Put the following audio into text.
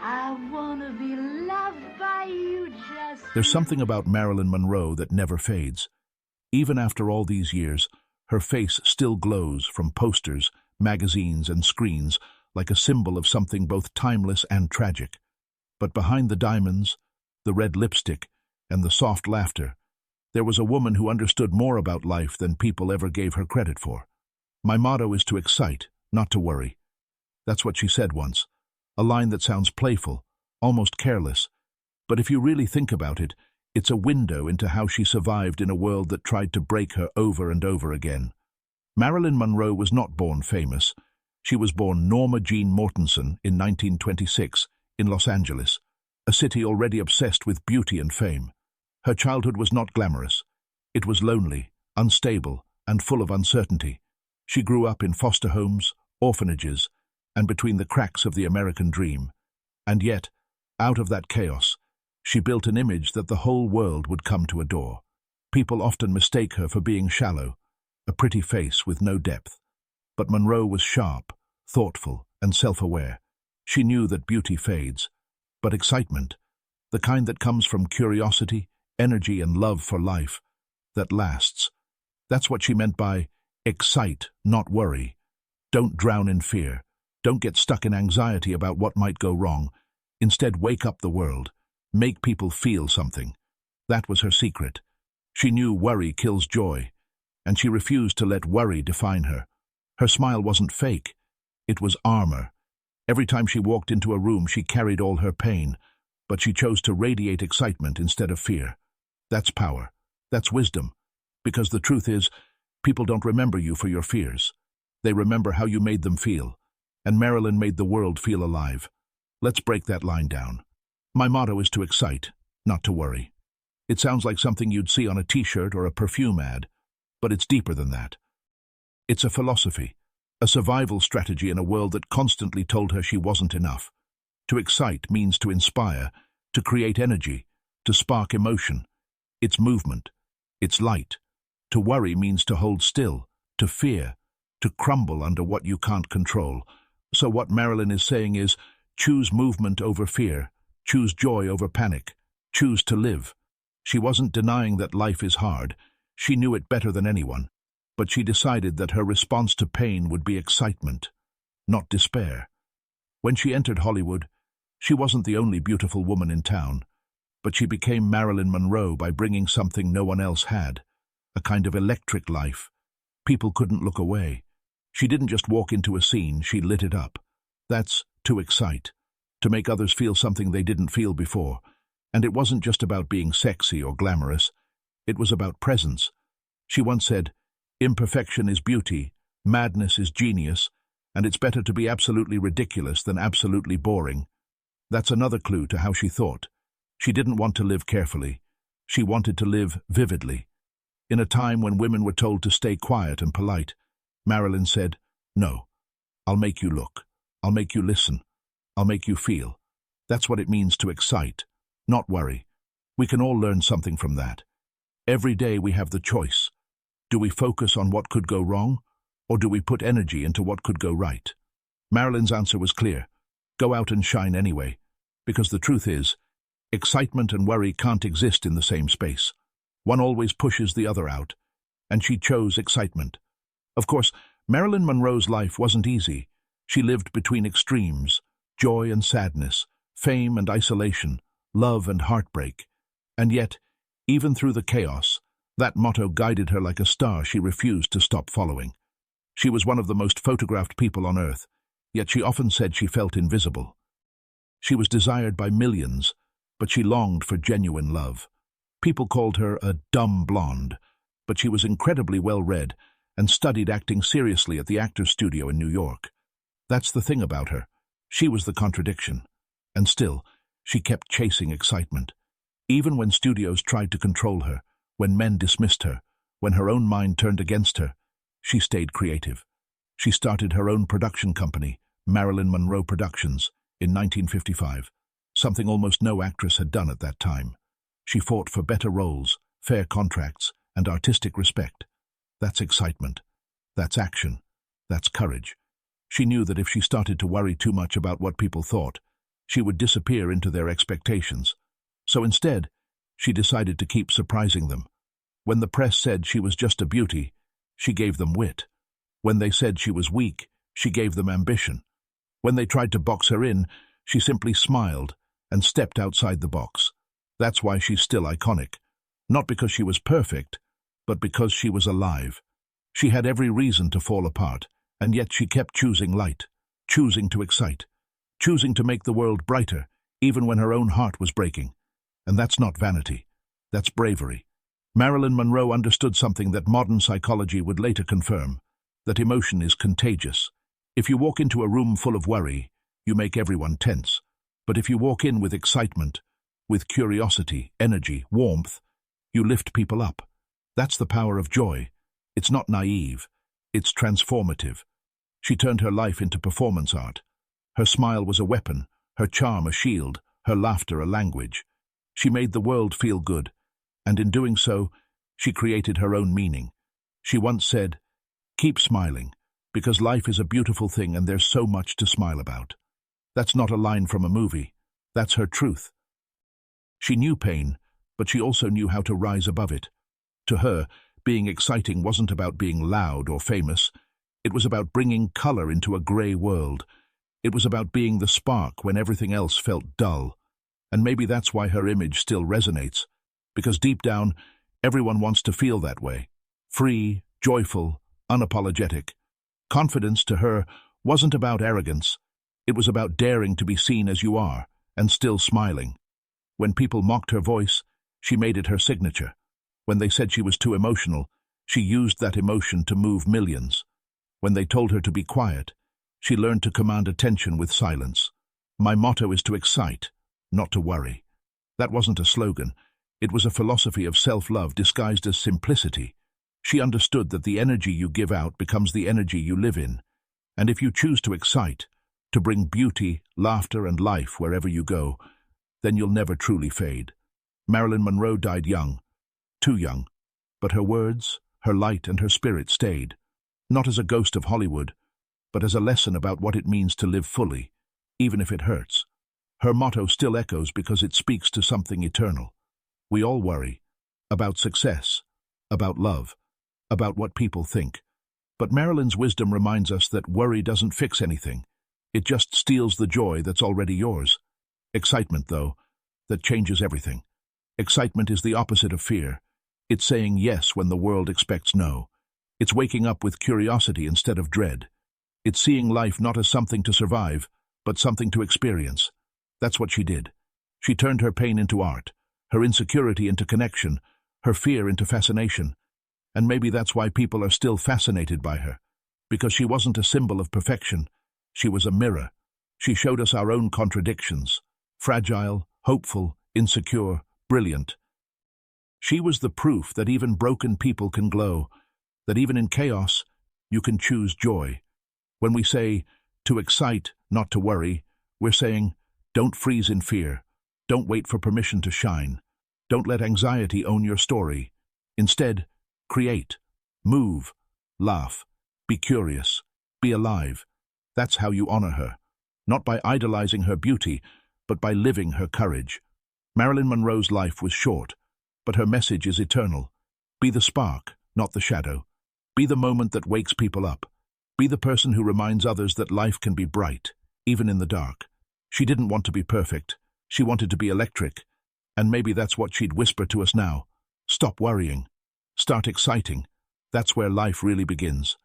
I wanna be loved by you just... There's something about Marilyn Monroe that never fades. Even after all these years, her face still glows from posters, magazines, and screens like a symbol of something both timeless and tragic. But behind the diamonds, the red lipstick, and the soft laughter, there was a woman who understood more about life than people ever gave her credit for. My motto is to excite, not to worry. That's what she said once, a line that sounds playful, almost careless, but if you really think about it, it's a window into how she survived in a world that tried to break her over and over again. Marilyn Monroe was not born famous. She was born Norma Jean Mortensen in 1926 in Los Angeles, a city already obsessed with beauty and fame. Her childhood was not glamorous. It was lonely, unstable, and full of uncertainty. She grew up in foster homes, orphanages, and between the cracks of the American dream. And yet, out of that chaos, she built an image that the whole world would come to adore. People often mistake her for being shallow, a pretty face with no depth. But Monroe was sharp, thoughtful, and self-aware. She knew that beauty fades, but excitement, the kind that comes from curiosity, energy, and love for life, that lasts. That's what she meant by excite, not worry. Don't drown in fear. Don't get stuck in anxiety about what might go wrong. Instead, wake up the world. Make people feel something. That was her secret. She knew worry kills joy, and she refused to let worry define her. Her smile wasn't fake. It was armor. Every time she walked into a room, she carried all her pain, but she chose to radiate excitement instead of fear. That's power. That's wisdom. Because the truth is, people don't remember you for your fears. They remember how you made them feel. And Marilyn made the world feel alive. Let's break that line down. My motto is to excite, not to worry. It sounds like something you'd see on a t-shirt or a perfume ad, but it's deeper than that. It's a philosophy, a survival strategy in a world that constantly told her she wasn't enough. To excite means to inspire, to create energy, to spark emotion. It's movement. It's light. To worry means to hold still, to fear, to crumble under what you can't control. So what Marilyn is saying is, choose movement over fear, choose joy over panic, choose to live. She wasn't denying that life is hard. She knew it better than anyone. But she decided that her response to pain would be excitement, not despair. When she entered Hollywood, she wasn't the only beautiful woman in town, but she became Marilyn Monroe by bringing something no one else had, a kind of electric life. People couldn't look away. She didn't just walk into a scene, she lit it up. That's to excite, to make others feel something they didn't feel before. And it wasn't just about being sexy or glamorous. It was about presence. She once said, "Imperfection is beauty, madness is genius, and it's better to be absolutely ridiculous than absolutely boring." That's another clue to how she thought. She didn't want to live carefully. She wanted to live vividly. In a time when women were told to stay quiet and polite, Marilyn said, "No, I'll make you look. I'll make you listen. I'll make you feel." That's what it means to excite, not worry. We can all learn something from that. Every day we have the choice. Do we focus on what could go wrong, or do we put energy into what could go right? Marilyn's answer was clear. Go out and shine anyway, because the truth is, excitement and worry can't exist in the same space. One always pushes the other out, and she chose excitement. Of course, Marilyn Monroe's life wasn't easy. She lived between extremes, joy and sadness, fame and isolation, love and heartbreak. And yet, even through the chaos, that motto guided her like a star she refused to stop following. She was one of the most photographed people on earth, yet she often said she felt invisible. She was desired by millions, but she longed for genuine love. People called her a dumb blonde, but she was incredibly well-read and studied acting seriously at the Actors Studio in New York. That's the thing about her. She was the contradiction. And still, she kept chasing excitement. Even when studios tried to control her, when men dismissed her, when her own mind turned against her, she stayed creative. She started her own production company, Marilyn Monroe Productions, in 1955, something almost no actress had done at that time. She fought for better roles, fair contracts, and artistic respect. That's excitement. That's action. That's courage. She knew that if she started to worry too much about what people thought, she would disappear into their expectations. So instead, she decided to keep surprising them. When the press said she was just a beauty, she gave them wit. When they said she was weak, she gave them ambition. When they tried to box her in, she simply smiled and stepped outside the box. That's why she's still iconic. Not because she was perfect, but because she was alive. She had every reason to fall apart, and yet she kept choosing light, choosing to excite, choosing to make the world brighter, even when her own heart was breaking. And that's not vanity. That's bravery. Marilyn Monroe understood something that modern psychology would later confirm, that emotion is contagious. If you walk into a room full of worry, you make everyone tense. But if you walk in with excitement, with curiosity, energy, warmth, you lift people up. That's the power of joy. It's not naive. It's transformative. She turned her life into performance art. Her smile was a weapon, her charm a shield, her laughter a language. She made the world feel good, and in doing so, she created her own meaning. She once said, "Keep smiling, because life is a beautiful thing and there's so much to smile about." That's not a line from a movie. That's her truth. She knew pain, but she also knew how to rise above it. To her, being exciting wasn't about being loud or famous. It was about bringing color into a gray world. It was about being the spark when everything else felt dull. And maybe that's why her image still resonates, because deep down, everyone wants to feel that way. Free, joyful, unapologetic. Confidence to her wasn't about arrogance. It was about daring to be seen as you are, and still smiling. When people mocked her voice, she made it her signature. When they said she was too emotional, she used that emotion to move millions. When they told her to be quiet, she learned to command attention with silence. My motto is to excite, not to worry. That wasn't a slogan. It was a philosophy of self-love disguised as simplicity. She understood that the energy you give out becomes the energy you live in. And if you choose to excite, to bring beauty, laughter, and life wherever you go, then you'll never truly fade. Marilyn Monroe died young, too young, but her words, her light, and her spirit stayed, not as a ghost of Hollywood, but as a lesson about what it means to live fully, even if it hurts. Her motto still echoes because it speaks to something eternal. We all worry, about success, about love, about what people think. But Marilyn's wisdom reminds us that worry doesn't fix anything. It just steals the joy that's already yours. Excitement, though, that changes everything. Excitement is the opposite of fear. It's saying yes when the world expects no. It's waking up with curiosity instead of dread. It's seeing life not as something to survive, but something to experience. That's what she did. She turned her pain into art, her insecurity into connection, her fear into fascination. And maybe that's why people are still fascinated by her. Because she wasn't a symbol of perfection. She was a mirror. She showed us our own contradictions. Fragile, hopeful, insecure, brilliant. She was the proof that even broken people can glow, that even in chaos, you can choose joy. When we say, to excite, not to worry, we're saying, don't freeze in fear. Don't wait for permission to shine. Don't let anxiety own your story. Instead, create, move, laugh, be curious, be alive. That's how you honor her, not by idolizing her beauty, but by living her courage. Marilyn Monroe's life was short, but her message is eternal. Be the spark, not the shadow. Be the moment that wakes people up. Be the person who reminds others that life can be bright, even in the dark. She didn't want to be perfect. She wanted to be electric. And maybe that's what she'd whisper to us now. Stop worrying. Start exciting. That's where life really begins.